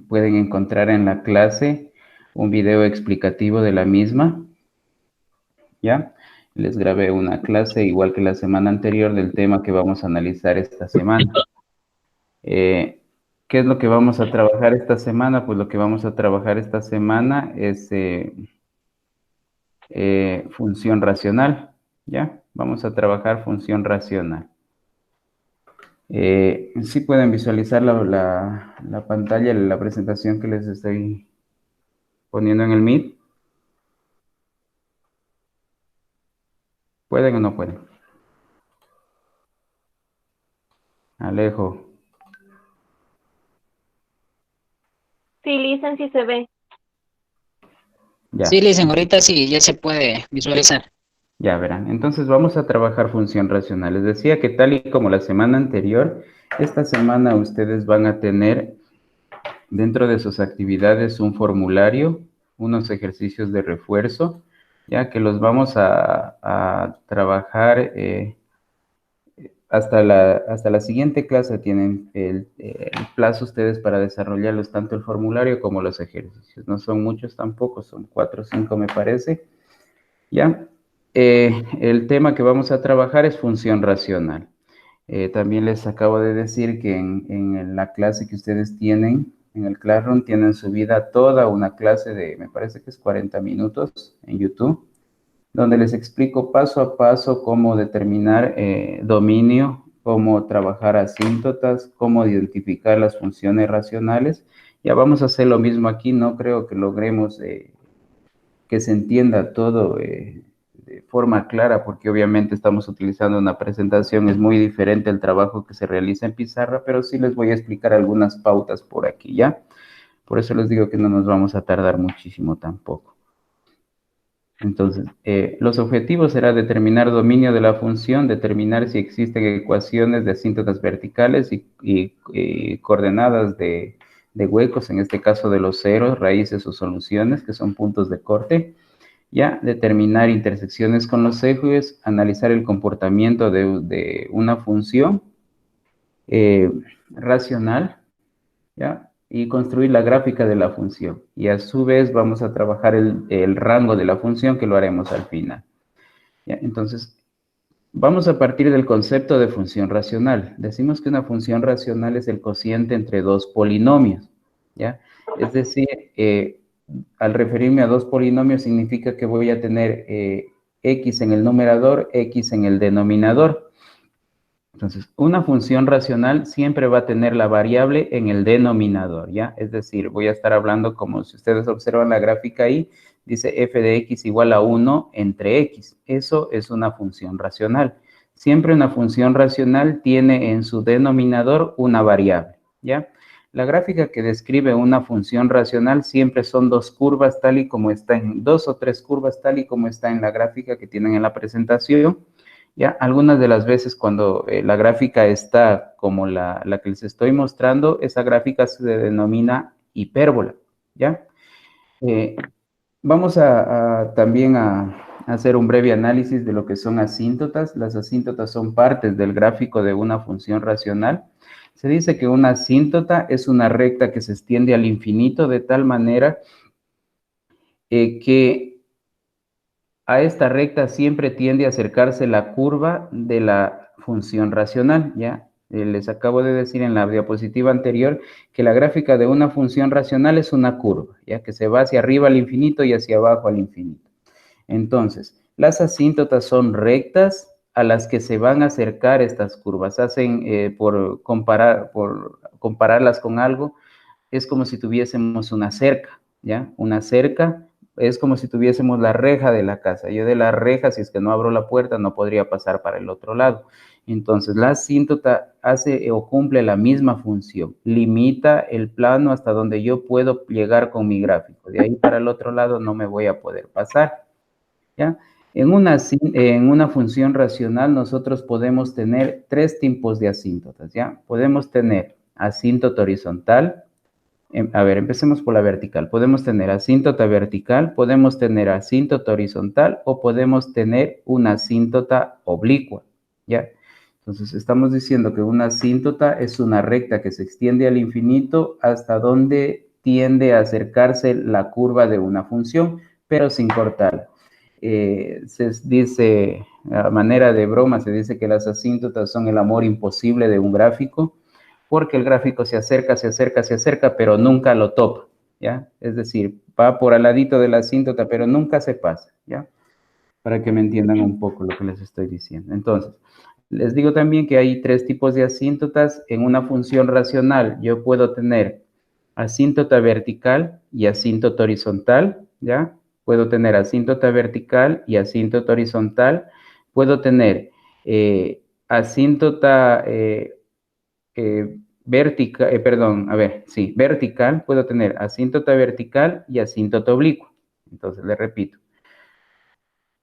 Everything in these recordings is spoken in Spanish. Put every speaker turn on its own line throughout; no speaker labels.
pueden encontrar en la clase un video explicativo de la misma, ¿ya? Les grabé una clase igual que la semana anterior del tema que vamos a analizar esta semana. ¿Qué es lo que vamos a trabajar esta semana? Pues lo que vamos a trabajar esta semana es función racional, ¿ya? Vamos a trabajar función racional. Sí pueden visualizar la pantalla, la presentación que les estoy poniendo en el Meet. ¿Pueden o no pueden? Alejo.
Sí, Listen, sí se ve.
Ya.
Sí, Listen, ahorita sí, ya se puede visualizar.
Ya verán. Entonces vamos a trabajar función racional. Les decía que tal y como la semana anterior, esta semana ustedes van a tener dentro de sus actividades un formulario, unos ejercicios de refuerzo, ya que los vamos a trabajar hasta la siguiente clase. Tienen el plazo ustedes para desarrollarlos, tanto el formulario como los ejercicios. No son muchos tampoco, son 4 o 5 me parece. ¿Ya? El tema que vamos a trabajar es función racional. También les acabo de decir que en la clase que ustedes tienen, en el Classroom, tienen subida toda una clase de, me parece que es 40 minutos en YouTube, donde les explico paso a paso cómo determinar dominio, cómo trabajar asíntotas, cómo identificar las funciones racionales. Ya vamos a hacer lo mismo aquí. No creo que logremos que se entienda todo de forma clara, porque obviamente estamos utilizando una presentación, es muy diferente el trabajo que se realiza en pizarra, pero sí les voy a explicar algunas pautas por aquí, ¿ya? Por eso les digo que no nos vamos a tardar muchísimo tampoco. Entonces, los objetivos será determinar dominio de la función, determinar si existen ecuaciones de asíntotas verticales y coordenadas de huecos, en este caso de los ceros, raíces o soluciones, que son puntos de corte. Ya, determinar intersecciones con los ejes, analizar el comportamiento de una función racional, ¿ya? Y construir la gráfica de la función. Y a su vez vamos a trabajar el rango de la función, que lo haremos al final. ¿Ya? Entonces, vamos a partir del concepto de función racional. Decimos que una función racional es el cociente entre dos polinomios, ¿ya? Es decir, al referirme a dos polinomios significa que voy a tener x en el numerador, x en el denominador. Entonces, una función racional siempre va a tener la variable en el denominador, ¿ya? Es decir, voy a estar hablando como si ustedes observan la gráfica ahí, dice f de x igual a 1 entre x. Eso es una función racional. Siempre una función racional tiene en su denominador una variable, ¿ya? La gráfica que describe una función racional siempre son dos curvas tal y como está en, dos o tres curvas tal y como está en la gráfica que tienen en la presentación. Ya, algunas de las veces cuando la gráfica está como la que les estoy mostrando, esa gráfica se denomina hipérbola, ¿ya? Vamos también a hacer un breve análisis de lo que son asíntotas. Las asíntotas son partes del gráfico de una función racional. Se dice que una asíntota es una recta que se extiende al infinito de tal manera que a esta recta siempre tiende a acercarse la curva de la función racional, ¿ya? Les acabo de decir en la diapositiva anterior que la gráfica de una función racional es una curva, ¿ya? Que se va hacia arriba al infinito y hacia abajo al infinito. Entonces, las asíntotas son rectas a las que se van a acercar estas curvas. Hacen, por compararlas con algo, es como si tuviésemos una cerca, ¿ya? Una cerca es como si tuviésemos la reja de la casa. Yo de la reja, si es que no abro la puerta, no podría pasar para el otro lado. Entonces, la asíntota hace o cumple la misma función. Limita el plano hasta donde yo puedo llegar con mi gráfico. De ahí para el otro lado no me voy a poder pasar, ¿ya? En una función racional nosotros podemos tener tres tipos de asíntotas, ¿ya? Podemos tener asíntota horizontal. A ver, empecemos por la vertical. Podemos tener asíntota vertical, podemos tener asíntota horizontal o podemos tener una asíntota oblicua, ¿ya? Entonces, estamos diciendo que una asíntota es una recta que se extiende al infinito hasta donde tiende a acercarse la curva de una función, pero sin cortarla. Se dice, a manera de broma, se dice que las asíntotas son el amor imposible de un gráfico, porque el gráfico se acerca, se acerca, se acerca, pero nunca lo topa, ¿ya? Es decir, va por al ladito de la asíntota, pero nunca se pasa, ¿ya? Para que me entiendan un poco lo que les estoy diciendo. Entonces, les digo también que hay tres tipos de asíntotas en una función racional. Yo puedo tener asíntota vertical y asíntota horizontal, ¿ya? Puedo tener asíntota vertical y asíntota horizontal. Puedo tener asíntota vertical, vertical. Puedo tener asíntota vertical y asíntota oblicua. Entonces, le repito.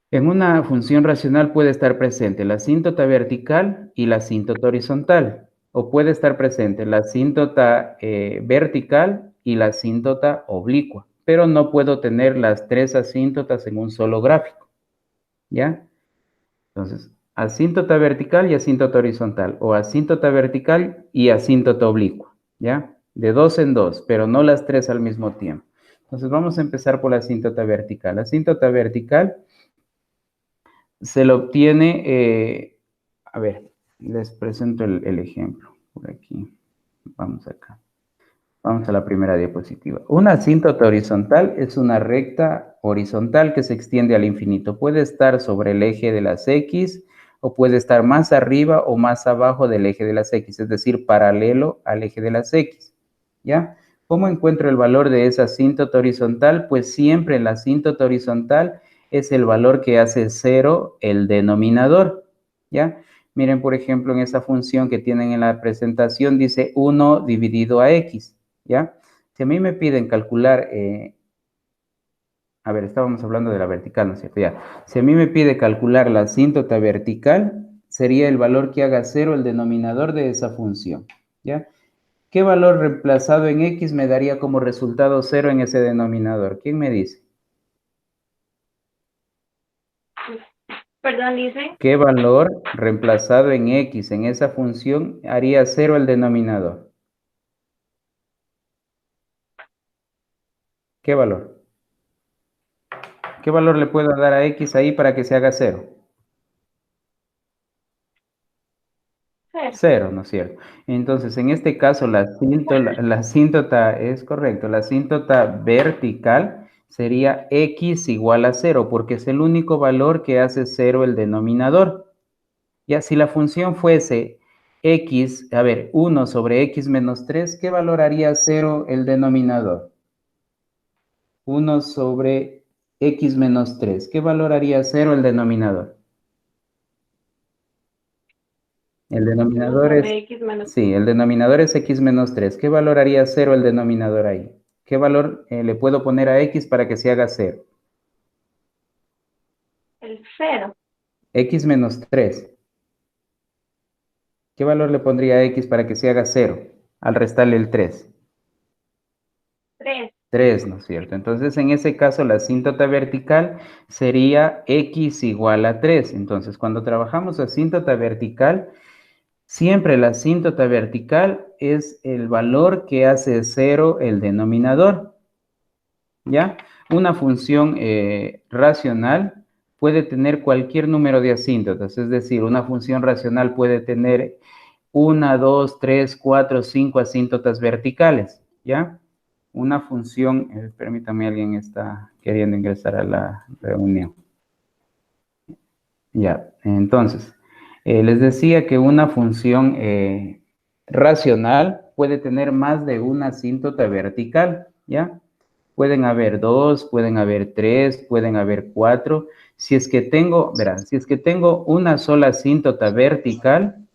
En una función racional puede estar presente la asíntota vertical y la asíntota horizontal, o puede estar presente la asíntota vertical y la asíntota oblicua, pero no puedo tener las tres asíntotas en un solo gráfico, ¿ya? Entonces, asíntota vertical y asíntota horizontal, o asíntota vertical y asíntota oblicua, ¿ya? De dos en dos, pero no las tres al mismo tiempo. Entonces, vamos a empezar por la asíntota vertical. La asíntota vertical se lo obtiene, a ver, les presento el ejemplo por aquí. Vamos acá. Vamos a la primera diapositiva. Una asíntota horizontal es una recta horizontal que se extiende al infinito. Puede estar sobre el eje de las X o puede estar más arriba o más abajo del eje de las X, es decir, paralelo al eje de las X, ¿ya? ¿Cómo encuentro el valor de esa asíntota horizontal? Pues siempre en la asíntota horizontal es el valor que hace 0 el denominador, ¿ya? Miren, por ejemplo, en esa función que tienen en la presentación dice 1 dividido a X, ¿ya? Si a mí me piden calcular, a ver, estábamos hablando de la vertical, ¿no es cierto? Ya. Si a mí me pide calcular la asíntota vertical, sería el valor que haga 0 el denominador de esa función, ¿ya? ¿Qué valor reemplazado en X me daría como resultado 0 en ese denominador? ¿Quién me dice?
Perdón, dice.
¿Qué valor reemplazado en X en esa función haría 0 el denominador? ¿Qué valor? ¿Qué valor le puedo dar a X ahí para que se haga 0? 0, ¿no es cierto? Entonces, en este caso, la asíntota es correcto. La asíntota vertical sería X igual a 0, porque es el único valor que hace 0 el denominador. Ya, si la función fuese X, a ver, 1 sobre X menos 3, ¿qué valor haría 0 el denominador? 1 sobre X menos 3, ¿qué valor haría 0 el denominador? El denominador es,
X menos
sí, el denominador es X menos 3. ¿Qué valor haría 0 el denominador ahí? ¿Qué valor le puedo poner a X para que se haga 0?
el 0.
X menos 3. ¿Qué valor le pondría a X para que se haga 0 al restarle el 3?
3.
3, ¿no es cierto? Entonces, en ese caso, la asíntota vertical sería X igual a 3. Entonces, cuando trabajamos asíntota vertical, siempre la asíntota vertical es el valor que hace 0 el denominador, ¿ya? Una función racional puede tener cualquier número de asíntotas, es decir, una función racional puede tener 1, 2, 3, 4, 5 asíntotas verticales, ¿ya? Una función, permítame, alguien está queriendo ingresar a la reunión. Ya, entonces, les decía que una función racional puede tener más de una asíntota vertical, ¿ya? Pueden haber 2, pueden haber 3, pueden haber 4. Si es que tengo, verán, si es que tengo una sola asíntota vertical,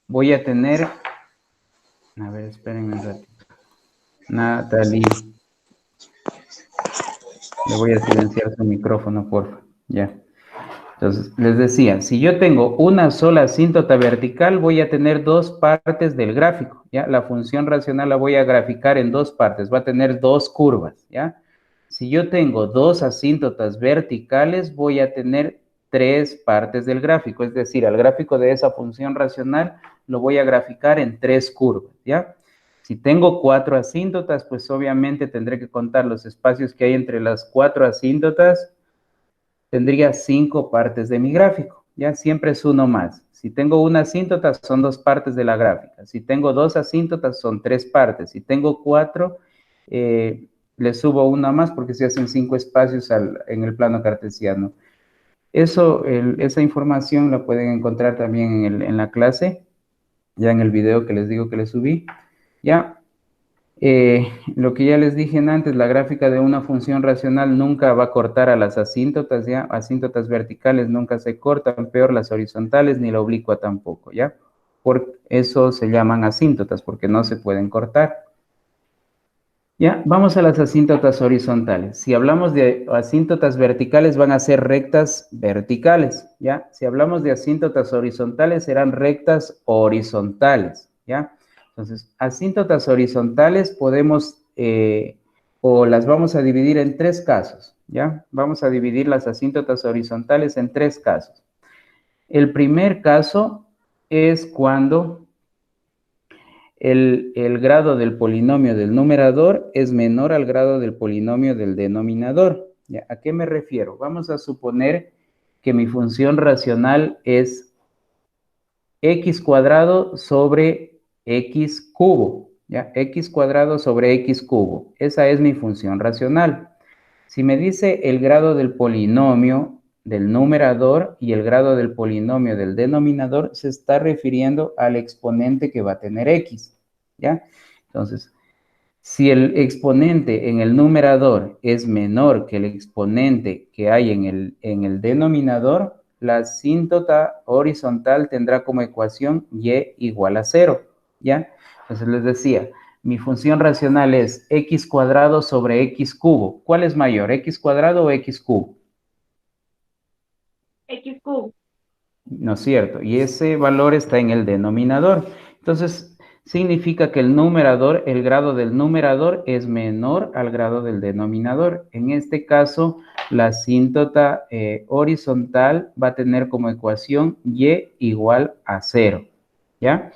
voy a tener, a ver, espérenme un ratito. Natalie, le voy a silenciar su micrófono, por favor, ya. Entonces, les decía, si yo tengo una sola asíntota vertical, voy a tener dos partes del gráfico, ¿ya? La función racional la voy a graficar en dos partes, va a tener dos curvas, ¿ya? Si yo tengo dos asíntotas verticales, voy a tener 3 partes del gráfico, es decir, al gráfico de esa función racional lo voy a graficar en 3 curvas, ¿ya? Si tengo 4 asíntotas, pues obviamente tendré que contar los espacios que hay entre las 4 asíntotas, tendría 5 partes de mi gráfico, ¿ya? Siempre es uno más. Si tengo una asíntota, son 2 partes de la gráfica. Si tengo 2 asíntotas, son 3 partes. Si tengo 4, le subo una más porque se hacen 5 espacios en el plano cartesiano. Esa información la pueden encontrar también en la clase, ya en el video que les digo que les subí, ¿ya? Lo que ya les dije antes, la gráfica de una función racional nunca va a cortar a las asíntotas, ¿ya? Asíntotas verticales nunca se cortan, peor las horizontales, ni la oblicua tampoco, ¿ya? Por eso se llaman asíntotas, porque no se pueden cortar. Ya, vamos a las asíntotas horizontales. Si hablamos de asíntotas verticales, van a ser rectas verticales, ¿ya? Si hablamos de asíntotas horizontales, serán rectas horizontales, ¿ya? Entonces, asíntotas horizontales podemos, o las vamos a dividir en 3 casos, ¿ya? Vamos a dividir las asíntotas horizontales en 3 casos. El primer caso es cuando el grado del polinomio del numerador es menor al grado del polinomio del denominador. ¿Ya? ¿A qué me refiero? Vamos a suponer que mi función racional es x cuadrado sobre x cubo. ¿Ya? X cuadrado sobre x cubo. Esa es mi función racional. Si me dice el grado del polinomio del numerador y el grado del polinomio del denominador, se está refiriendo al exponente que va a tener x, ¿ya? Entonces, si el exponente en el numerador es menor que el exponente que hay en el denominador, la asíntota horizontal tendrá como ecuación y igual a 0, ¿ya? Entonces les decía, mi función racional es x cuadrado sobre x cubo. ¿Cuál es mayor, x cuadrado o x cubo?
X cubo.
¿No es cierto? Y ese valor está en el denominador. Entonces, significa que el numerador, el grado del numerador es menor al grado del denominador. En este caso, la asíntota horizontal va a tener como ecuación y igual a 0, ¿ya?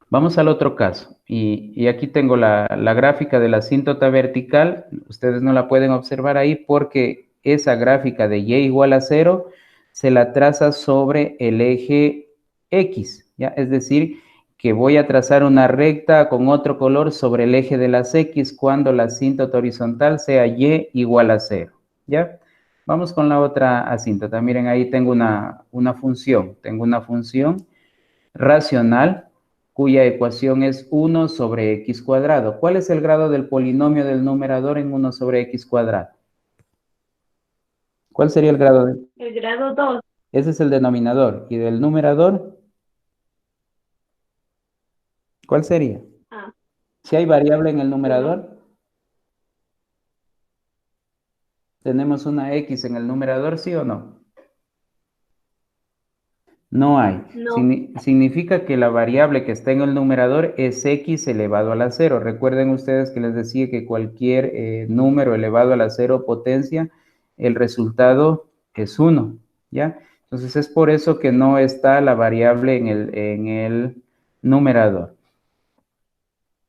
Vamos al otro caso. Y aquí tengo la gráfica de la asíntota vertical. Ustedes no la pueden observar ahí porque esa gráfica de y igual a 0 se la traza sobre el eje X, ¿ya? Es decir, que voy a trazar una recta con otro color sobre el eje de las X cuando la asíntota horizontal sea y igual a 0, ¿ya? Vamos con la otra asíntota. Miren, ahí tengo una función. Tengo una función racional cuya ecuación es 1 sobre x cuadrado. ¿Cuál es el grado del polinomio del numerador en 1 sobre x cuadrado? ¿Cuál sería el grado?
El grado 2.
Ese es el denominador. ¿Y del numerador? ¿Cuál sería?
Ah,
Si hay variable en el
1.
numerador, ¿tenemos una x en el numerador, sí o no? No hay.
No.
Significa que la variable que está en el numerador es x elevado a la 0. Recuerden ustedes que les decía que cualquier número elevado a la 0 potencia, el resultado es 1, ¿ya? Entonces es por eso que no está la variable en el numerador.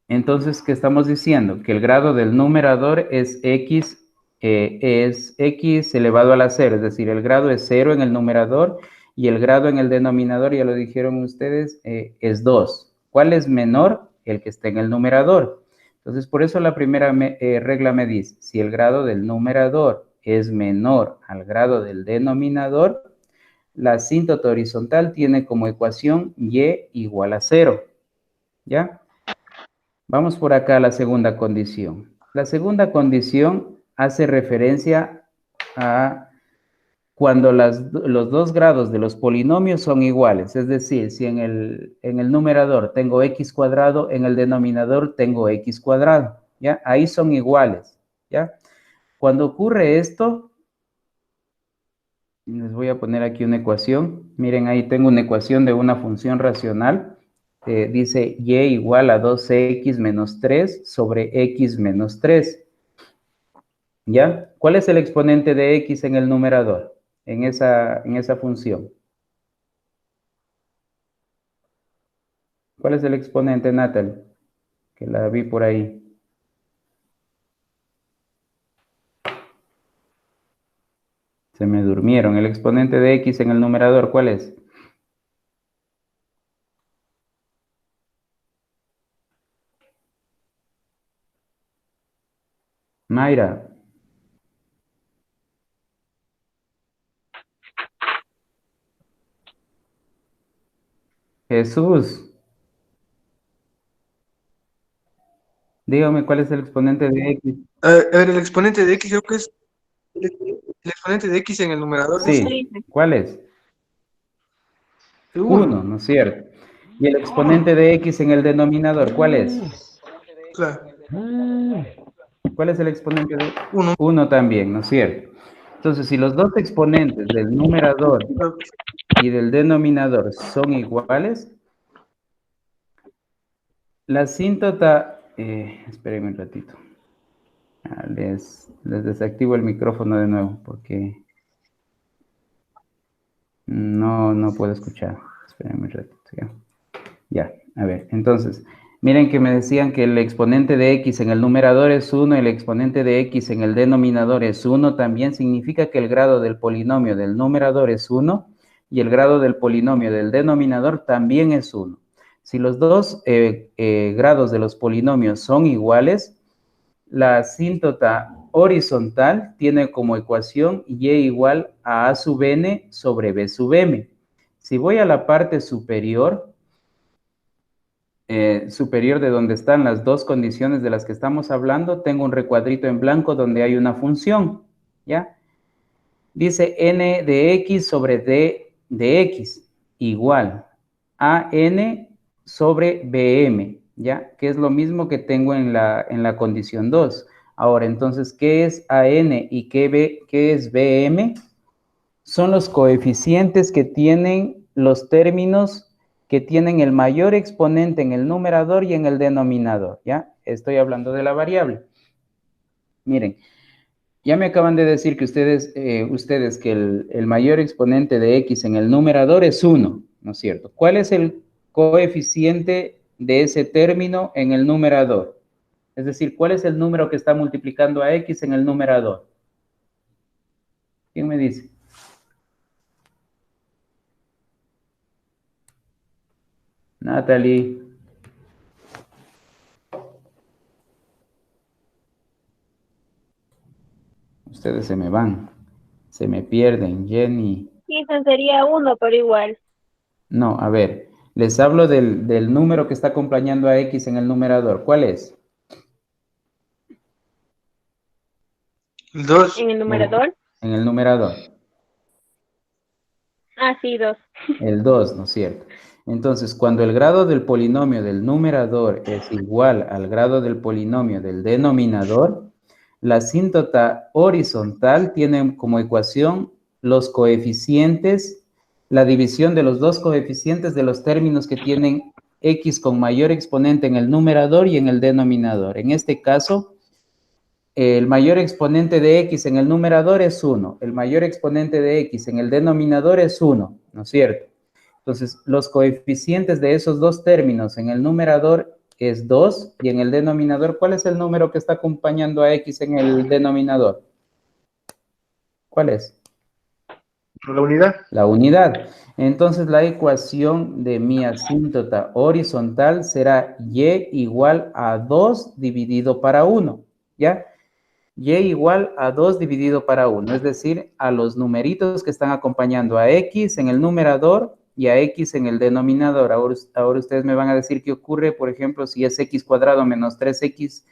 Entonces, ¿qué estamos diciendo? Que el grado del numerador es x elevado a la 0, es decir, el grado es 0 en el numerador y el grado en el denominador, ya lo dijeron ustedes, es 2. ¿Cuál es menor? El que está en el numerador. Entonces, por eso la primera regla me dice, si el grado del numerador es menor al grado del denominador, la asíntota horizontal tiene como ecuación y igual a 0, ¿ya? Vamos por acá a la segunda condición. La segunda condición hace referencia a cuando los 2 grados de los polinomios son iguales. Es decir, si en el numerador tengo x cuadrado, en el denominador tengo x cuadrado. ¿Ya? Ahí son iguales. ¿Ya? Cuando ocurre esto, les voy a poner aquí una ecuación. Miren, ahí tengo una ecuación de una función racional. Dice y igual a 2x menos 3 sobre x menos 3. ¿Ya? ¿Cuál es el exponente de x en el numerador? en esa función? ¿Cuál es el exponente, Natalie? Que la vi por ahí. Se me durmieron. El exponente de x en el numerador, ¿cuál es? Mayra. Jesús. Dígame cuál es el exponente de x.
A ver, el exponente de x creo que es el exponente de x en el numerador es
Sí, ¿cuál es? 1,
1.
¿no es cierto? Y el exponente de x en el denominador, ¿cuál es?
Claro,
¿Cuál es el exponente de
1.
1 también, ¿no es cierto? Entonces, si los dos exponentes del numerador y del denominador son iguales, la asíntota, espérenme un ratito. Les desactivo el micrófono de nuevo porque no puedo escuchar. Espérenme un ratito, ¿ya? Ya, a ver, entonces, miren que me decían que el exponente de x en el numerador es 1, el exponente de x en el denominador es 1, también significa que el grado del polinomio del numerador es 1 y el grado del polinomio del denominador también es 1. Si los dos grados de los polinomios son iguales, la asíntota horizontal tiene como ecuación y igual a sub n sobre b sub m. Si voy a la parte superior de donde están las dos condiciones de las que estamos hablando, tengo un recuadrito en blanco donde hay una función, ¿ya? Dice n de x sobre d de x igual a n sobre bm, ¿ya? Que es lo mismo que tengo en la condición 2. Ahora, entonces, ¿qué es an y qué es bm? Son los coeficientes que tienen los términos que tienen el mayor exponente en el numerador y en el denominador, ¿ya? Estoy hablando de la variable. Miren, ya me acaban de decir que ustedes que el mayor exponente de x en el numerador es 1, ¿no es cierto? ¿Cuál es el coeficiente de ese término en el numerador? Es decir, ¿cuál es el número que está multiplicando a x en el numerador? ¿Quién me dice? Natalie. Ustedes se me van, se me pierden, Jenny.
Sí, eso sería 1, pero igual.
No, a ver, les hablo del número que está acompañando a x en el numerador. ¿Cuál es?
El 2.
¿En el numerador?
En el numerador.
Ah, sí, 2.
El 2, ¿no es cierto? Entonces, cuando el grado del polinomio del numerador es igual al grado del polinomio del denominador, la asíntota horizontal tiene como ecuación los coeficientes, la división de los dos coeficientes de los términos que tienen x con mayor exponente en el numerador y en el denominador. En este caso, el mayor exponente de x en el numerador es 1, el mayor exponente de x en el denominador es 1, ¿no es cierto? Entonces, los coeficientes de esos dos términos en el numerador es 2 y en el denominador, ¿cuál es el número que está acompañando a x en el denominador? ¿Cuál es?
La unidad.
La unidad. Entonces, la ecuación de mi asíntota horizontal será y igual a 2 dividido para 1, ¿ya? Y igual a 2 dividido para 1, es decir, a los numeritos que están acompañando a x en el numerador y a x en el denominador. Ahora ustedes me van a decir qué ocurre, por ejemplo, si es x cuadrado menos 3x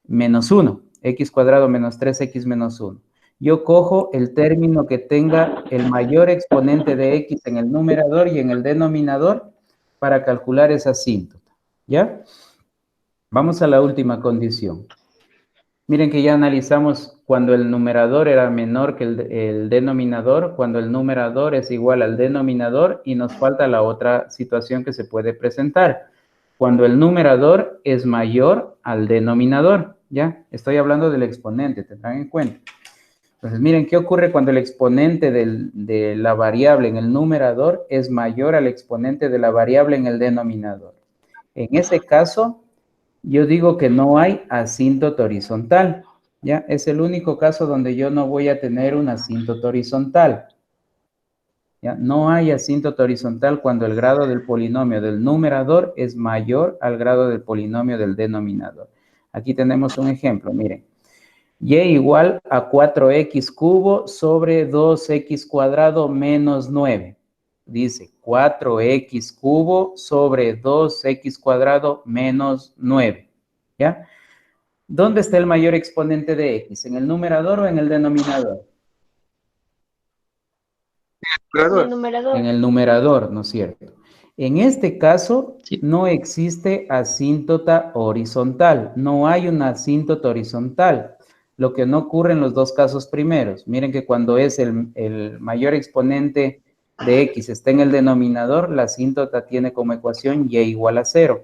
menos 1, x cuadrado menos 3x menos 1. Yo cojo el término que tenga el mayor exponente de x en el numerador y en el denominador para calcular esa asíntota, ¿ya? Vamos a la última condición. Miren que ya analizamos cuando el numerador era menor que el denominador, cuando el numerador es igual al denominador y nos falta la otra situación que se puede presentar. Cuando el numerador es mayor al denominador, ¿ya? Estoy hablando del exponente, tendrán en cuenta. Entonces, miren, ¿qué ocurre cuando el exponente de la variable en el numerador es mayor al exponente de la variable en el denominador? En ese caso, yo digo que no hay asíntota horizontal, ¿ya? Es el único caso donde yo no voy a tener una asíntota horizontal, ¿ya? No hay asíntota horizontal cuando el grado del polinomio del numerador es mayor al grado del polinomio del denominador. Aquí tenemos un ejemplo, miren. Y igual a 4x cubo sobre 2x cuadrado menos 9. Dice 4x cubo sobre 2x cuadrado menos 9. ¿Ya? ¿Dónde está el mayor exponente de x? ¿En el numerador o en el denominador?
El numerador.
En el numerador, ¿no es cierto? En este caso,
Sí.
no existe asíntota horizontal. No hay una asíntota horizontal. Lo que no ocurre en los dos casos primeros. Miren que cuando es el mayor exponente de x está en el denominador, la asíntota tiene como ecuación y igual a 0.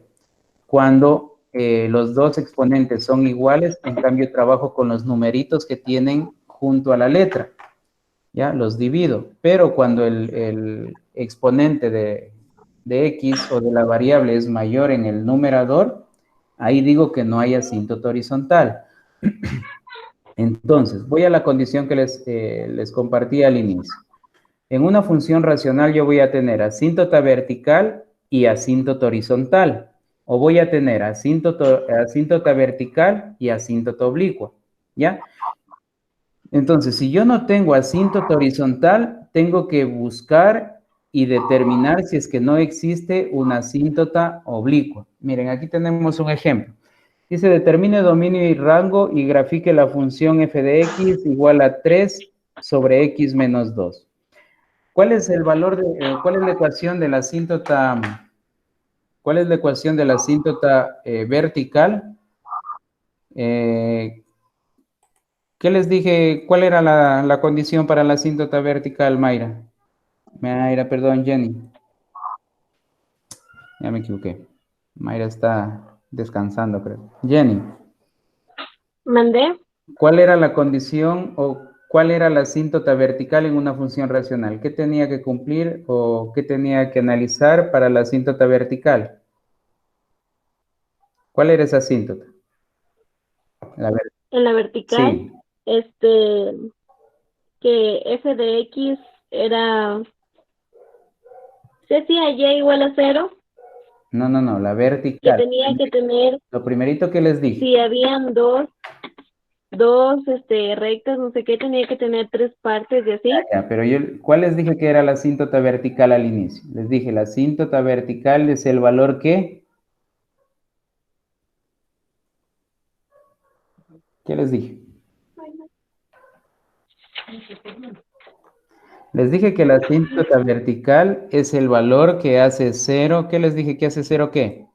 Cuando los dos exponentes son iguales, en cambio trabajo con los numeritos que tienen junto a la letra. ¿Ya? Los divido. Pero cuando el exponente de x o de la variable es mayor en el numerador, ahí digo que no hay asíntota horizontal. Entonces, voy a la condición que les compartí al inicio. En una función racional yo voy a tener asíntota vertical y asíntota horizontal. O voy a tener asíntota vertical y asíntota oblicua. ¿Ya? Entonces, si yo no tengo asíntota horizontal, tengo que buscar y determinar si es que no existe una asíntota oblicua. Miren, aquí tenemos un ejemplo. Dice, determine dominio y rango y grafique la función f de x igual a 3 sobre x menos 2. ¿Cuál es el valor de, cuál es la ecuación de la asíntota, cuál es la ecuación de la asíntota vertical? ¿Qué les dije? ¿Cuál era la condición para la asíntota vertical, Mayra? Mayra, perdón, Jenny. Ya me equivoqué. Mayra está descansando, creo. Jenny,
¿Mandé?
¿cuál era la condición o cuál era la asíntota vertical en una función racional? ¿Qué tenía que cumplir o qué tenía que analizar para la asíntota vertical? ¿Cuál era esa asíntota?
En la vertical,
Sí.
que f de x era, ¿se hacía y igual a 0?
No, la
Que
vertical.
tenía que tener,
Lo primerito que les dije.
si habían dos rectas, no sé qué, tenía que tener 3 partes y así.
Ya, pero ¿cuál les dije que era la asíntota vertical al inicio? Les dije, la asíntota vertical es el valor que... ¿Qué les dije? Les dije que la asíntota vertical es el valor que hace 0. ¿Qué les dije que hace 0 qué?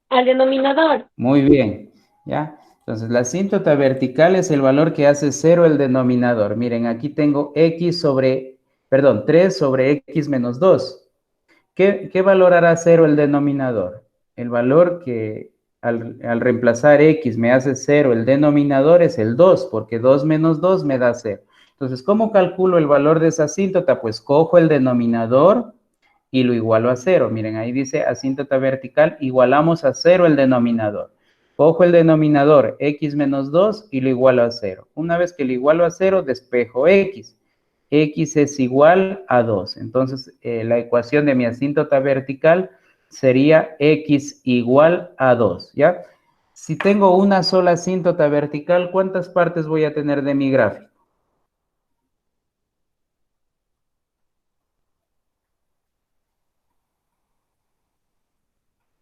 Al denominador.
Muy bien, ¿ya? Entonces, la asíntota vertical es el valor que hace 0 el denominador. Miren, aquí tengo 3 sobre x menos 2. ¿Qué valor hará 0 el denominador? El valor que al reemplazar x me hace 0 el denominador es el 2, porque 2 menos 2 me da 0. Entonces, ¿cómo calculo el valor de esa asíntota? Pues cojo el denominador y lo igualo a 0. Miren, ahí dice asíntota vertical, igualamos a 0 el denominador. Cojo el denominador x menos 2 y lo igualo a 0. Una vez que lo igualo a 0, despejo x. X es igual a 2. Entonces, la ecuación de mi asíntota vertical sería x igual a 2, ¿ya? Si tengo una sola asíntota vertical, ¿cuántas partes voy a tener de mi gráfico?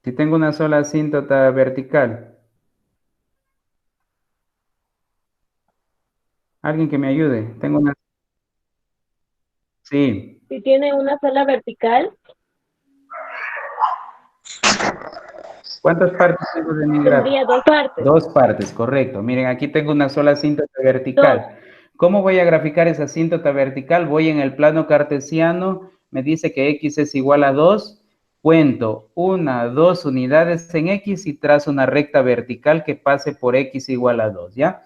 Si tengo una sola asíntota vertical. Alguien que me ayude. Tengo una... Sí.
Si tiene una sola vertical,
¿Cuántas partes tengo de mi gráfico?
tendría 2 partes.
2 partes, correcto. Miren, aquí tengo una sola asíntota vertical. ¿Cómo voy a graficar esa asíntota vertical? Voy en el plano cartesiano, me dice que x es igual a 2, cuento 1, 2 unidades en x y trazo una recta vertical que pase por x igual a 2, ¿ya?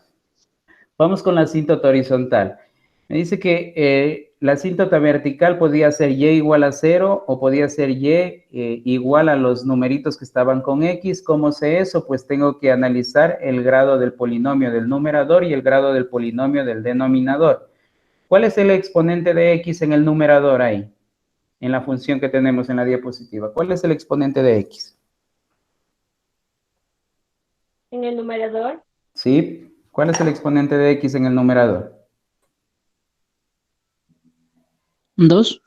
Vamos con la asíntota horizontal. Me dice que la asíntota vertical podía ser y igual a 0 o podía ser y igual a los numeritos que estaban con x. ¿Cómo sé eso? Pues tengo que analizar el grado del polinomio del numerador y el grado del polinomio del denominador. ¿Cuál es el exponente de x en el numerador ahí? En la función que tenemos en la diapositiva. ¿Cuál es el exponente de x?
En el numerador,
¿Sí? ¿Cuál es el exponente de x en el numerador?
2.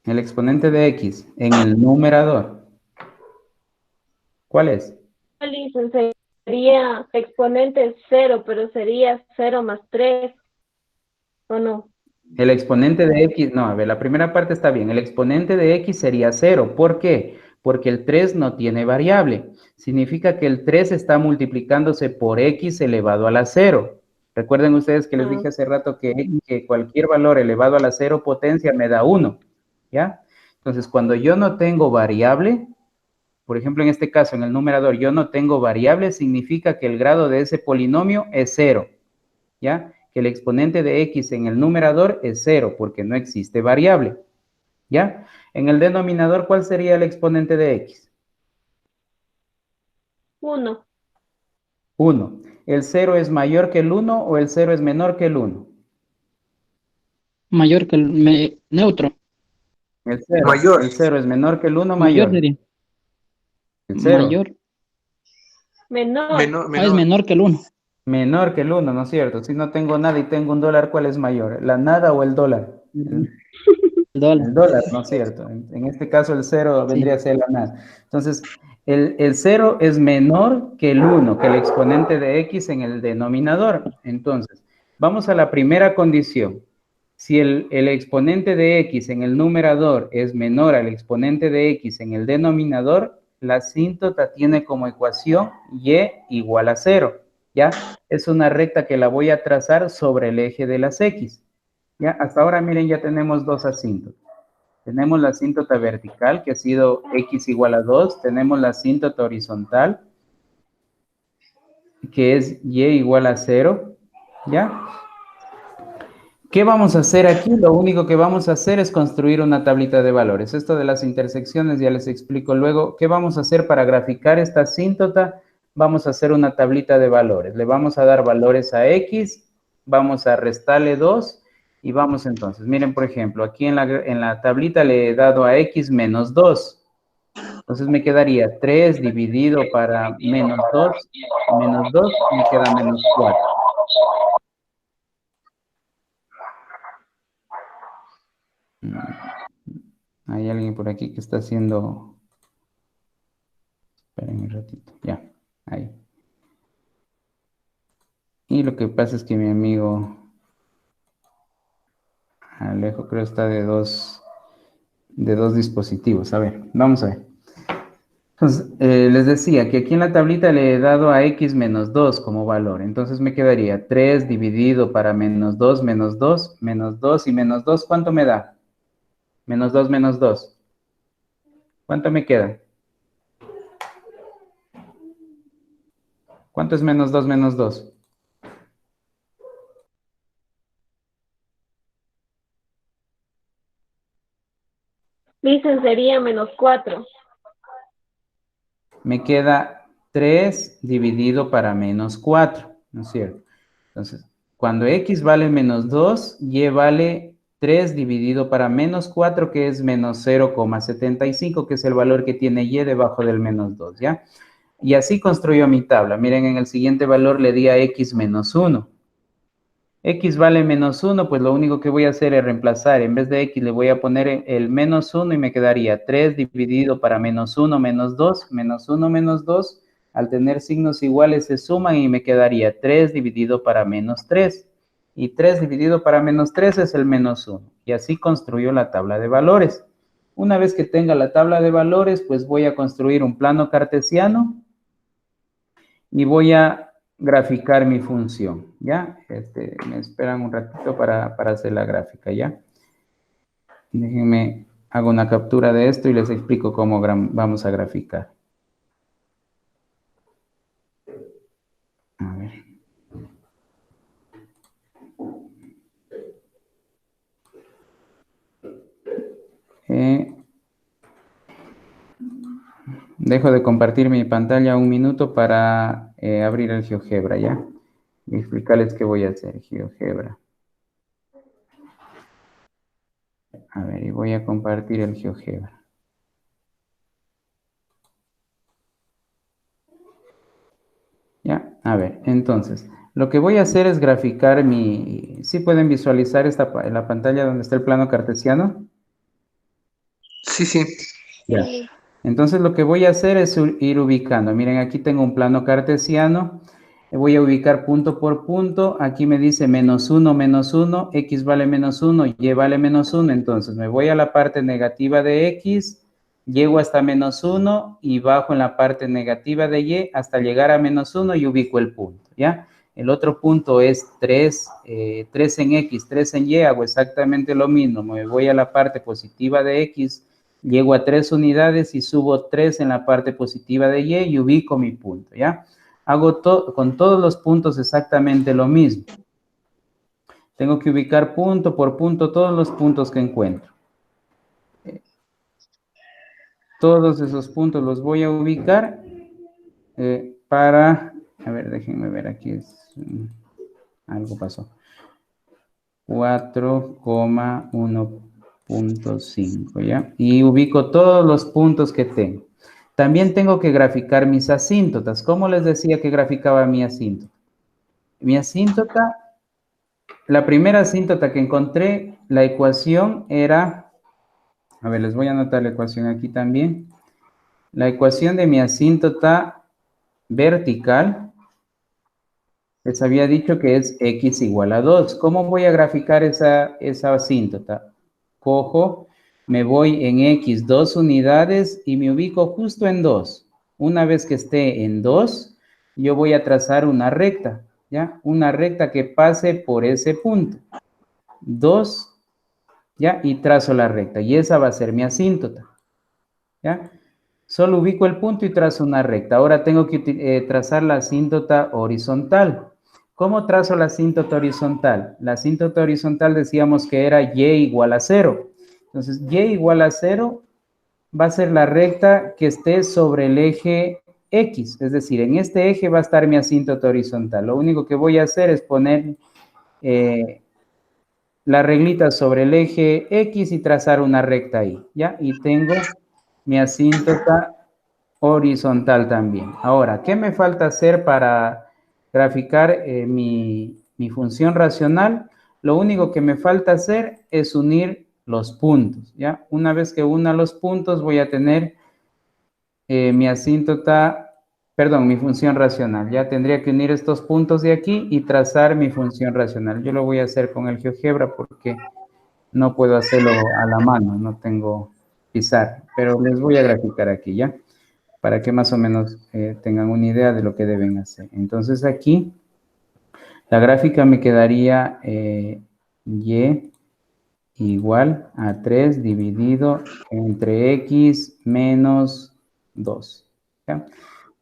El exponente de x en el numerador. ¿Cuál es?
dicen, sería exponente 0, pero sería 0 más 3, ¿o no?
El exponente de x, no, a ver, la primera parte está bien. El exponente de x sería 0. ¿Por qué? Porque el 3 no tiene variable. Significa que el 3 está multiplicándose por x elevado a la 0. Recuerden ustedes que les dije hace rato que cualquier valor elevado a la 0 potencia me da 1. ¿Ya? Entonces, cuando yo no tengo variable, por ejemplo, en este caso, en el numerador, yo no tengo variable, significa que el grado de ese polinomio es 0. ¿Ya? Que el exponente de x en el numerador es 0, porque no existe variable. ¿Ya? En el denominador, ¿cuál sería el exponente de x?
1.
1. ¿El 0 es mayor que el 1 o el 0 es menor que el 1?
Mayor que el neutro.
El 0.
Mayor.
¿El 0 es menor que el 1 o
Mayor
mayor?
sería.
El 0.
Mayor.
Menor.
Menor,
Ah, es menor que el 1.
Menor que el 1, ¿no es cierto? Si no tengo nada y tengo un dólar, ¿cuál es mayor? ¿La nada o el dólar?
El dólar.
El dólar, ¿no es cierto? En este caso el 0 vendría a ser la nada. Entonces, el 0 es menor que el 1, que el exponente de x en el denominador. Entonces, vamos a la primera condición. Si el exponente de x en el numerador es menor al exponente de x en el denominador, la asíntota tiene como ecuación y igual a 0. ¿Ya? Es una recta que la voy a trazar sobre el eje de las x. ¿Ya? Hasta ahora, miren, ya tenemos dos asíntotas. Tenemos la asíntota vertical, que ha sido x igual a 2. Tenemos la asíntota horizontal, que es y igual a 0. ¿Ya? ¿Qué vamos a hacer aquí? Lo único que vamos a hacer es construir una tablita de valores. Esto de las intersecciones ya les explico luego. ¿Qué vamos a hacer para graficar esta asíntota? Vamos a hacer una tablita de valores. Le vamos a dar valores a x, vamos a restarle 2 y vamos entonces. Miren, por ejemplo, aquí en la tablita le he dado a x menos 2. Entonces me quedaría 3 dividido para menos 2 me queda menos 4. Hay alguien por aquí que está haciendo... Esperen un ratito. Ya, ahí. Y lo que pasa es que mi amigo Alejo creo está de dos dispositivos. A ver, vamos a ver. Entonces, les decía que aquí en la tablita le he dado a x menos 2 como valor. Entonces me quedaría 3 dividido para menos 2 y menos 2. ¿Cuánto me da? Menos 2 menos 2. ¿Cuánto me queda? ¿Cuánto es menos 2 menos 2?
Dicen sería menos 4.
Me queda 3 dividido para menos 4, ¿no es cierto? Entonces, cuando x vale menos 2, y vale 3 dividido para menos 4, que es menos 0,75, que es el valor que tiene y debajo del menos 2, ¿ya? Y así construyo mi tabla. Miren, en el siguiente valor le di a x menos 1. X vale menos 1, pues lo único que voy a hacer es reemplazar. En vez de x le voy a poner el menos 1 y me quedaría 3 dividido para menos 1 menos 2, menos 1 menos 2. Al tener signos iguales se suman y me quedaría 3 dividido para menos 3. Y 3 dividido para menos 3 es el menos 1. Y así construyo la tabla de valores. Una vez que tenga la tabla de valores, pues voy a construir un plano cartesiano y voy a graficar mi función, ¿ya? Me esperan un ratito para hacer la gráfica, ¿ya? Déjenme, hago una captura de esto y les explico cómo vamos a graficar. A ver. Dejo de compartir mi pantalla un minuto para abrir el GeoGebra, ¿ya? Y explicarles qué voy a hacer, GeoGebra. A ver, y voy a compartir el GeoGebra. Ya, a ver, entonces, lo que voy a hacer es graficar mi... ¿Sí pueden visualizar la pantalla donde está el plano cartesiano?
Sí, sí.
Ya.
Sí.
Entonces lo que voy a hacer es ir ubicando. Miren, aquí tengo un plano cartesiano. Voy a ubicar punto por punto. Aquí me dice menos 1, x vale menos 1, y vale menos 1. Entonces me voy a la parte negativa de x, llego hasta menos 1 y bajo en la parte negativa de y hasta llegar a menos 1 y ubico el punto, ¿ya? El otro punto es 3 en x, 3 en y, hago exactamente lo mismo. Me voy a la parte positiva de x, llego a 3 unidades y subo 3 en la parte positiva de y ubico mi punto, ¿ya? Hago con todos los puntos exactamente lo mismo. Tengo que ubicar punto por punto todos los puntos que encuentro. Todos esos puntos los voy a ubicar para... A ver, déjenme ver, aquí algo pasó. 4,1.5, ¿ya? Y ubico todos los puntos que tengo. También tengo que graficar mis asíntotas. ¿Cómo les decía que graficaba mi asíntota? Mi asíntota, la primera asíntota que encontré, la ecuación era... A ver, les voy a anotar la ecuación aquí también. La ecuación de mi asíntota vertical, les había dicho que es x igual a 2. ¿Cómo voy a graficar esa asíntota? Cojo, me voy en x 2 unidades y me ubico justo en 2. Una vez que esté en 2, yo voy a trazar una recta, ¿ya? Una recta que pase por ese punto. 2, ¿ya? Y trazo la recta. Y esa va a ser mi asíntota, ¿ya? Solo ubico el punto y trazo una recta. Ahora tengo que trazar la asíntota horizontal. ¿Cómo trazo la asíntota horizontal? La asíntota horizontal decíamos que era y igual a 0. Entonces, y igual a 0 va a ser la recta que esté sobre el eje X. Es decir, en este eje va a estar mi asíntota horizontal. Lo único que voy a hacer es poner la reglita sobre el eje X y trazar una recta ahí, ¿ya? Y tengo mi asíntota horizontal también. Ahora, ¿qué me falta hacer para graficar mi función racional? Lo único que me falta hacer es unir los puntos, ¿ya? Una vez que una los puntos, voy a tener mi asíntota, perdón, mi función racional. Ya tendría que unir estos puntos de aquí y trazar mi función racional. Yo lo voy a hacer con el GeoGebra porque no puedo hacerlo a la mano, no tengo pizarra, pero les voy a graficar aquí, ¿ya? Para que más o menos tengan una idea de lo que deben hacer. Entonces aquí, la gráfica me quedaría y igual a 3 dividido entre x menos 2, ¿ya?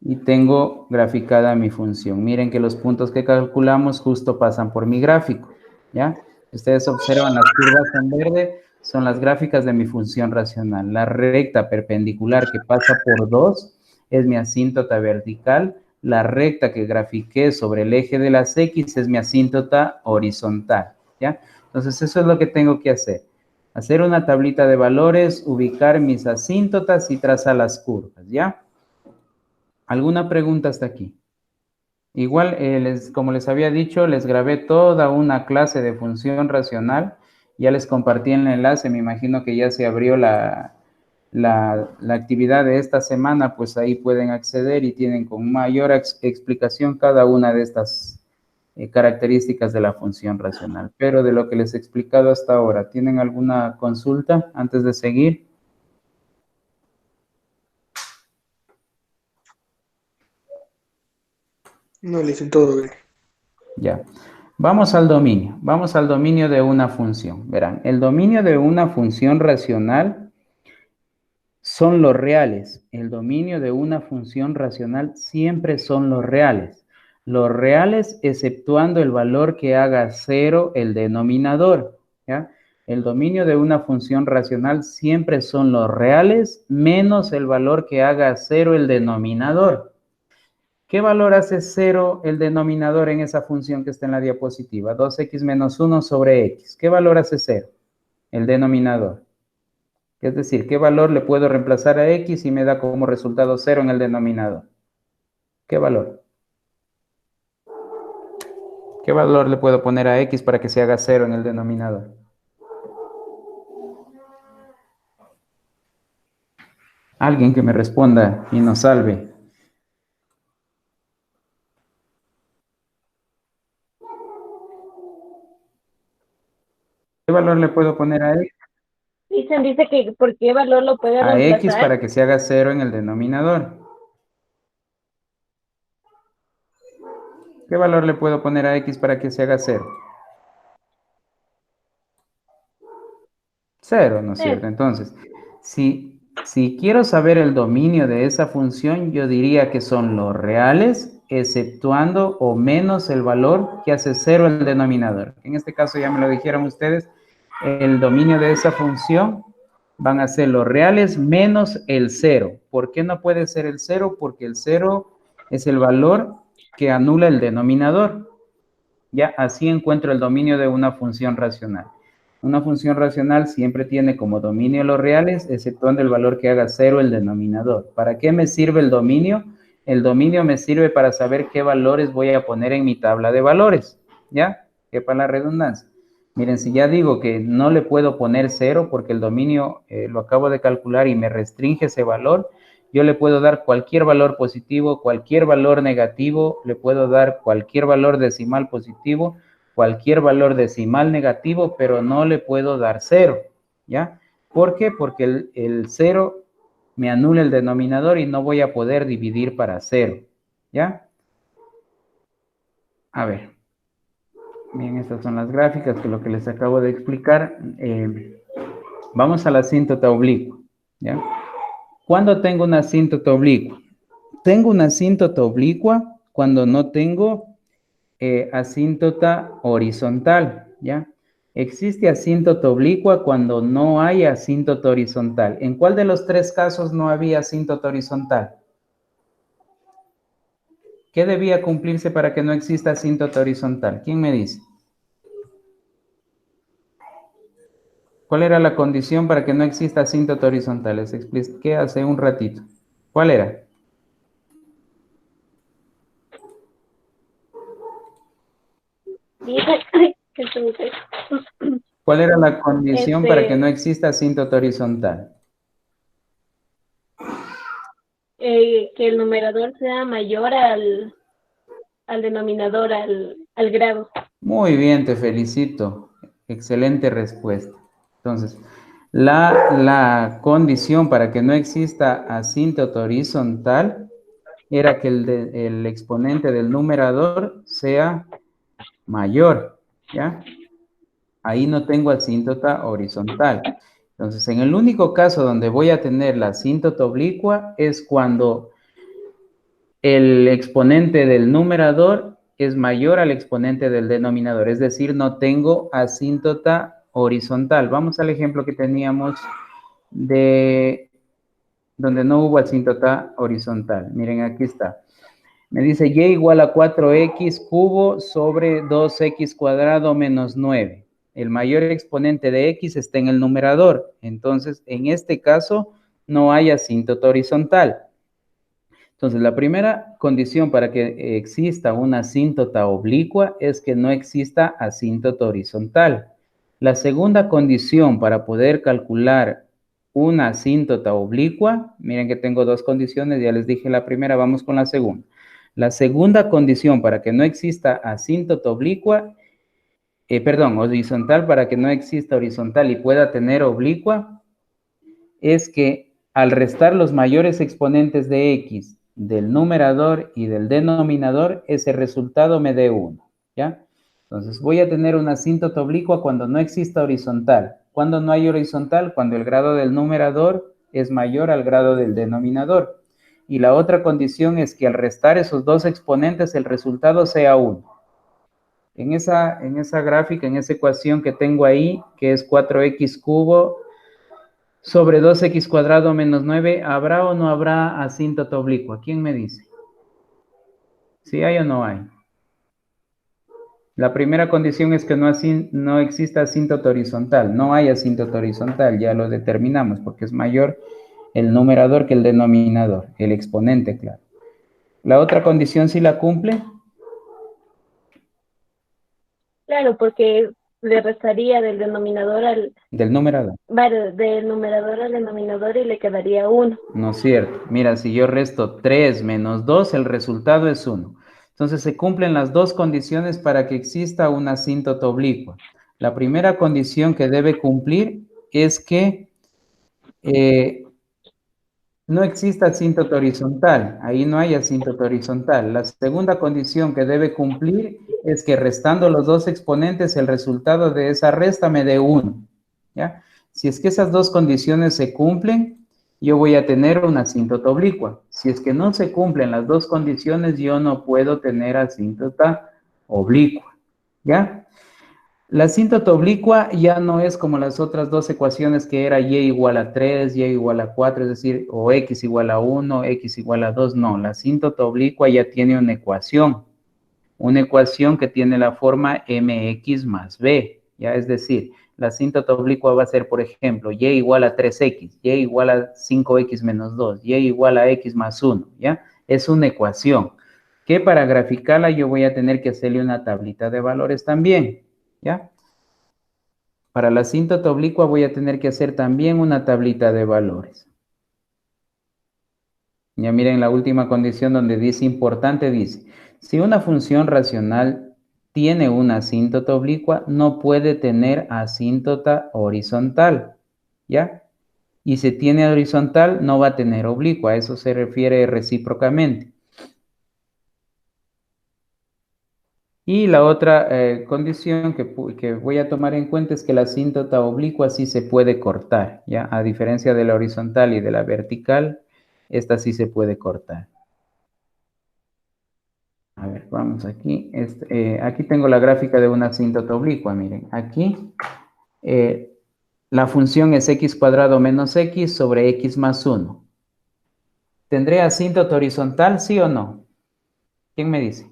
Y tengo graficada mi función. Miren que los puntos que calculamos justo pasan por mi gráfico, ¿ya? Ustedes observan las curvas en verde, son las gráficas de mi función racional. La recta perpendicular que pasa por 2 es mi asíntota vertical. La recta que grafiqué sobre el eje de las X es mi asíntota horizontal, ¿ya? Entonces, eso es lo que tengo que hacer. Hacer una tablita de valores, ubicar mis asíntotas y trazar las curvas, ¿ya? ¿Alguna pregunta hasta aquí? Igual, como les había dicho, les grabé toda una clase de función racional. Ya les compartí el enlace, me imagino que ya se abrió la actividad de esta semana, pues ahí pueden acceder y tienen con mayor explicación cada una de estas características de la función racional. Pero de lo que les he explicado hasta ahora, ¿tienen alguna consulta antes de seguir?
No le dicen todo, güey.
Ya. Vamos al dominio de una función. Verán, el dominio de una función racional son los reales. El dominio de una función racional siempre son los reales. Los reales exceptuando el valor que haga 0 el denominador, ¿ya? El dominio de una función racional siempre son los reales menos el valor que haga cero el denominador. ¿Qué valor hace cero el denominador en esa función que está en la diapositiva? 2x menos 1 sobre x. ¿Qué valor hace cero? El denominador. Es decir, ¿qué valor le puedo reemplazar a x y me da como resultado 0 en el denominador? ¿Qué valor? ¿Qué valor le puedo poner a x para que se haga 0 en el denominador? Alguien que me responda y nos salve. ¿Qué valor le puedo poner a x?
Dice que por qué valor lo puede
A x
reemplazar.
para que se haga 0 en el denominador. ¿Qué valor le puedo poner a x para que se haga 0? 0, ¿no es cierto? Entonces, si quiero saber el dominio de esa función, yo diría que son los reales, exceptuando o menos el valor que hace 0 el denominador. En este caso ya me lo dijeron ustedes, el dominio de esa función van a ser los reales menos el 0. ¿Por qué no puede ser el 0? Porque el 0 es el valor que anula el denominador. Ya, así encuentro el dominio de una función racional. Una función racional siempre tiene como dominio los reales, exceptuando el valor que haga 0 el denominador. ¿Para qué me sirve el dominio? El dominio me sirve para saber qué valores voy a poner en mi tabla de valores. ¿Ya? ¿Qué para la redundancia? Miren, si ya digo que no le puedo poner 0 porque el dominio lo acabo de calcular y me restringe ese valor, yo le puedo dar cualquier valor positivo, cualquier valor negativo, le puedo dar cualquier valor decimal positivo, cualquier valor decimal negativo, pero no le puedo dar 0, ¿ya? ¿Por qué? Porque el 0 me anula el denominador y no voy a poder dividir para 0, ¿ya? A ver, bien, estas son las gráficas que lo que les acabo de explicar. Vamos a la asíntota oblicua, ¿ya? ¿Cuándo tengo una asíntota oblicua? Tengo una asíntota oblicua cuando no tengo asíntota horizontal, ¿ya? Existe asíntota oblicua cuando no hay asíntota horizontal. ¿En cuál de los tres casos no había asíntota horizontal? ¿Qué debía cumplirse para que no exista asíntota horizontal? ¿Quién me dice? ¿Cuál era la condición para que no exista asíntota horizontal? Les expliqué hace un ratito. ¿Cuál era? ¿Cuál era la condición para que no exista asíntota horizontal?
Que el numerador sea mayor al denominador, al grado.
Muy bien, te felicito. Excelente respuesta. Entonces, la condición para que no exista asíntota horizontal era que el exponente del numerador sea mayor, ¿ya? Ahí no tengo asíntota horizontal. Entonces, en el único caso donde voy a tener la asíntota oblicua es cuando el exponente del numerador es mayor al exponente del denominador, es decir, no tengo asíntota horizontal. Vamos al ejemplo que teníamos de donde no hubo asíntota horizontal. Miren, aquí está. Me dice y igual a 4x cubo sobre 2x cuadrado menos 9. El mayor exponente de x está en el numerador. Entonces, en este caso, no hay asíntota horizontal. Entonces, la primera condición para que exista una asíntota oblicua es que no exista asíntota horizontal. La segunda condición para poder calcular una asíntota oblicua, miren que tengo dos condiciones, ya les dije la primera, vamos con la segunda. La segunda condición para que no exista asíntota oblicua, horizontal, para que no exista horizontal y pueda tener oblicua, es que al restar los mayores exponentes de x del numerador y del denominador, ese resultado me dé 1, ¿ya? Entonces voy a tener una asíntota oblicua cuando no exista horizontal. ¿Cuándo no hay horizontal? Cuando el grado del numerador es mayor al grado del denominador. Y la otra condición es que al restar esos dos exponentes el resultado sea 1. En esa gráfica, en esa ecuación que tengo ahí, que es 4x cubo sobre 2x cuadrado menos 9, ¿habrá o no habrá asíntota oblicua? ¿Quién me dice? ¿Sí hay o no hay? La primera condición es que no exista asíntota horizontal. No hay asíntota horizontal, ya lo determinamos, porque es mayor el numerador que el denominador, el exponente, claro. La otra condición sí la cumple.
Claro, porque le restaría del denominador
Del numerador.
del numerador al denominador y le quedaría 1.
No es cierto. Mira, si yo resto 3 menos 2, el resultado es 1. Entonces se cumplen las dos condiciones para que exista una asíntota oblicua. La primera condición que debe cumplir es que no exista asíntota horizontal. Ahí no hay asíntota horizontal. La segunda condición que debe cumplir es que restando los dos exponentes, el resultado de esa resta me dé 1. ¿Ya? Si es que esas dos condiciones se cumplen, yo voy a tener una asíntota oblicua. Si es que no se cumplen las dos condiciones, yo no puedo tener asíntota oblicua. ¿Ya? La asíntota oblicua ya no es como las otras dos ecuaciones que era y igual a 3, y igual a 4, es decir, o x igual a 1, x igual a 2. No, la asíntota oblicua ya tiene una ecuación que tiene la forma mx más b, ¿ya? Es decir, la asíntota oblicua va a ser, por ejemplo, y igual a 3x, y igual a 5x menos 2, y igual a x más 1, ¿ya? Es una ecuación que para graficarla yo voy a tener que hacerle una tablita de valores también, ¿ya? Para la asíntota oblicua voy a tener que hacer también una tablita de valores. Ya miren la última condición donde dice importante, dice, si una función racional tiene una asíntota oblicua, no puede tener asíntota horizontal, ¿ya? Y si tiene horizontal, no va a tener oblicua, a eso se refiere recíprocamente. Y la otra condición que voy a tomar en cuenta es que la asíntota oblicua sí se puede cortar, ¿ya? A diferencia de la horizontal y de la vertical, esta sí se puede cortar. A ver, vamos aquí. Aquí tengo la gráfica de una asíntota oblicua, miren. Aquí la función es x cuadrado menos x sobre x más 1. ¿Tendré asíntota horizontal, sí o no? ¿Quién me dice?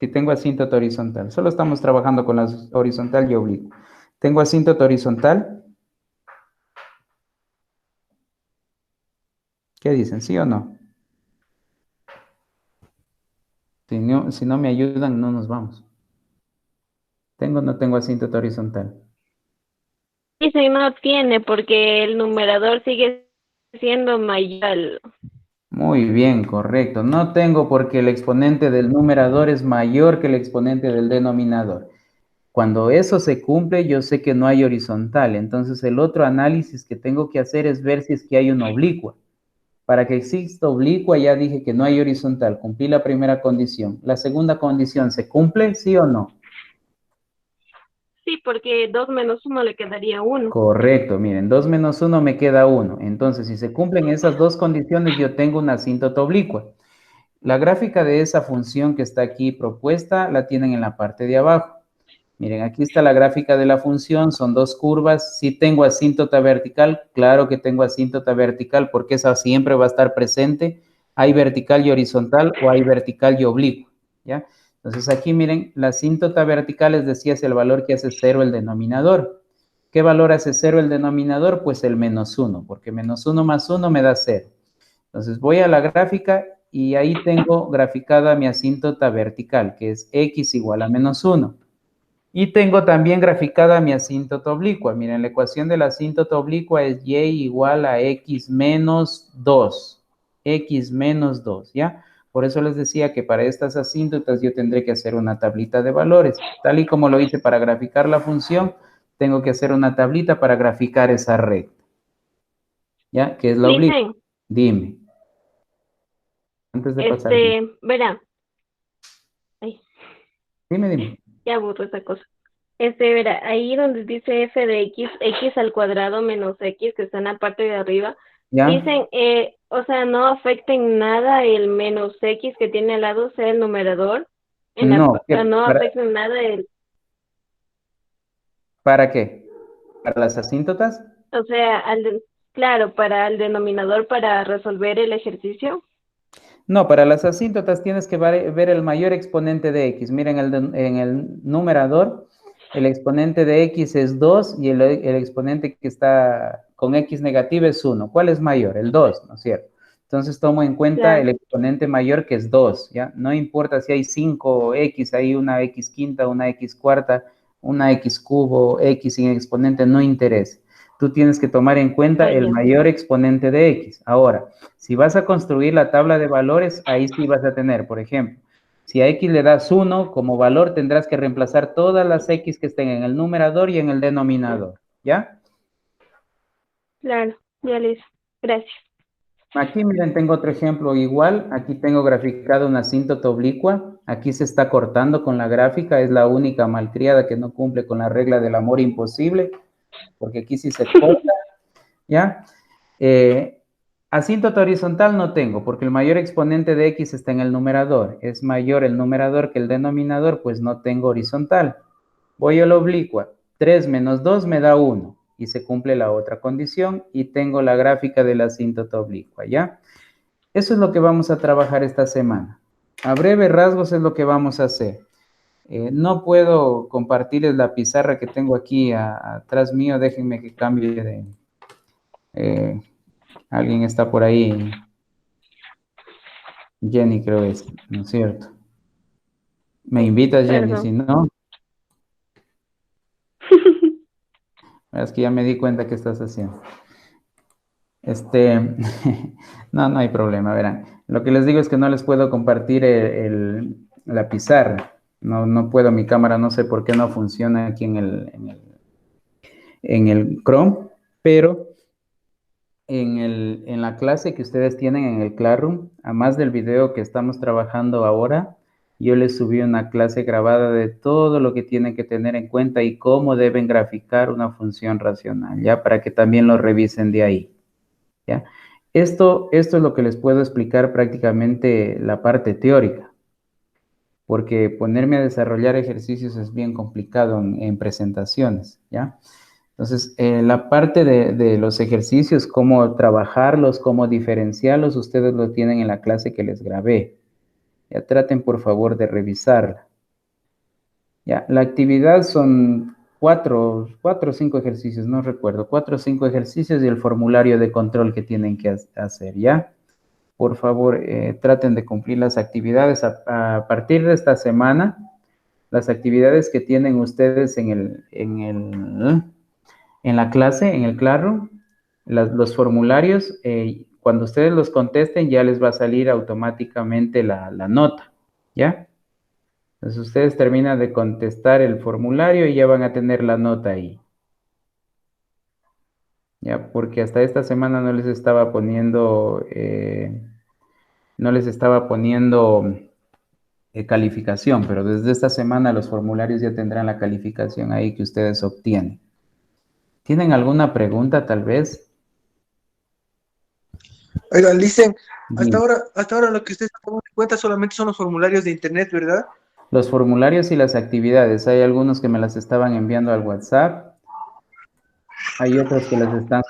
Si tengo asíntota horizontal. Solo estamos trabajando con la horizontal y oblicua. ¿Tengo asíntota horizontal? ¿Qué dicen? ¿Sí o no? Si no me ayudan, no nos vamos. ¿Tengo o no tengo asíntota horizontal?
Dice no tiene porque el numerador sigue siendo mayor.
Muy bien, correcto. No tengo porque el exponente del numerador es mayor que el exponente del denominador. Cuando eso se cumple, yo sé que no hay horizontal. Entonces, el otro análisis que tengo que hacer es ver si es que hay una oblicua. Para que exista oblicua, ya dije que no hay horizontal. Cumplí la primera condición. La segunda condición, ¿se cumple? ¿Sí o no?
Sí, porque 2 menos 1 le quedaría 1.
Correcto, miren, 2 menos 1 me queda 1. Entonces, si se cumplen esas dos condiciones, yo tengo una asíntota oblicua. La gráfica de esa función que está aquí propuesta la tienen en la parte de abajo. Miren, aquí está la gráfica de la función, son dos curvas. Si tengo asíntota vertical, claro que tengo asíntota vertical porque esa siempre va a estar presente. Hay vertical y horizontal o hay vertical y oblicua, ¿ya? Entonces aquí miren, la asíntota vertical les decía es el valor que hace 0 el denominador. ¿Qué valor hace 0 el denominador? Pues el menos 1, porque menos 1 más 1 me da 0. Entonces voy a la gráfica y ahí tengo graficada mi asíntota vertical, que es x igual a menos 1. Y tengo también graficada mi asíntota oblicua. Miren, la ecuación de la asíntota oblicua es y igual a x menos 2. X menos 2, ¿ya? Por eso les decía que para estas asíntotas yo tendré que hacer una tablita de valores. Tal y como lo hice para graficar la función, tengo que hacer una tablita para graficar esa recta. ¿Ya? ¿Qué es la oblicua?
Dicen,
Dime. Antes de pasar.
verá. Ay,
Dime.
ya aburro esa cosa. Verá, ahí donde dice f de x, x al cuadrado menos x, que está en la parte de arriba,
¿Ya?
dicen, o sea, no afecta en nada el menos x que tiene al lado, sea el numerador,
No,
no afecta en nada
¿para qué? ¿Para las asíntotas?
o sea, claro, para el denominador para resolver el ejercicio.
No, para las asíntotas tienes que ver el mayor exponente de x. Miren, en el numerador, el exponente de x es 2 y el exponente que está con x negativa es 1. ¿Cuál es mayor? El 2, ¿no es cierto? Entonces tomo en cuenta
Claro.
el exponente mayor que es 2, ¿ya? No importa si hay 5x, hay una x quinta, una x cuarta, una x cubo, x sin exponente, no interesa. Tú tienes que tomar en cuenta el
Ya.
mayor exponente de x. Ahora, si vas a construir la tabla de valores, ahí sí vas a tener, por ejemplo, si a x le das 1 como valor, tendrás que reemplazar todas las x que estén en el numerador y en el denominador, ¿ya?
Claro, ya listo. Gracias.
Aquí, miren, tengo otro ejemplo igual. Aquí tengo graficado una asíntota oblicua. Aquí se está cortando con la gráfica. Es la única malcriada que no cumple con la regla del amor imposible, porque aquí sí se corta, ¿ya? Asíntota horizontal no tengo, porque el mayor exponente de x está en el numerador. Es mayor el numerador que el denominador, pues no tengo horizontal. Voy a la oblicua. 3 menos 2 me da 1. Y se cumple la otra condición y tengo la gráfica de la asíntota oblicua, ¿ya? Eso es lo que vamos a trabajar esta semana. A breves rasgos es lo que vamos a hacer. No puedo compartirles la pizarra que tengo aquí atrás mío. Déjenme que cambie de... alguien está por ahí. Jenny creo es, ¿no es cierto? Me invitas, Jenny, si
Perdón.
no, es que ya me di cuenta que estás haciendo. No hay problema, verán. Lo que les digo es que no les puedo compartir la pizarra. No puedo, mi cámara no sé por qué no funciona aquí en el Chrome, pero en la clase que ustedes tienen en el Classroom, además del video que estamos trabajando ahora, yo les subí una clase grabada de todo lo que tienen que tener en cuenta y cómo deben graficar una función racional, ¿ya? Para que también lo revisen de ahí, ¿ya? Esto es lo que les puedo explicar prácticamente la parte teórica, porque ponerme a desarrollar ejercicios es bien complicado en presentaciones, ¿ya? Entonces, la parte de los ejercicios, cómo trabajarlos, cómo diferenciarlos, ustedes lo tienen en la clase que les grabé. Ya traten por favor de revisarla. Ya, la actividad son cuatro o cinco ejercicios, no recuerdo, 4 o 5 ejercicios y el formulario de control que tienen que hacer, ¿ya? Por favor, traten de cumplir las actividades a partir de esta semana. Las actividades que tienen ustedes en la clase, en el Classroom, los formularios, cuando ustedes los contesten ya les va a salir automáticamente la nota, ¿ya? Entonces ustedes terminan de contestar el formulario y ya van a tener la nota ahí. Ya, porque hasta esta semana no les estaba poniendo, calificación, pero desde esta semana los formularios ya tendrán la calificación ahí que ustedes obtienen. ¿Tienen alguna pregunta tal vez?
Oigan, dicen,
Dime.
hasta ahora lo que ustedes están tomando en cuenta solamente son los formularios de internet, ¿verdad?
Los formularios y las actividades, hay algunos que me las estaban enviando al WhatsApp, hay otros que las están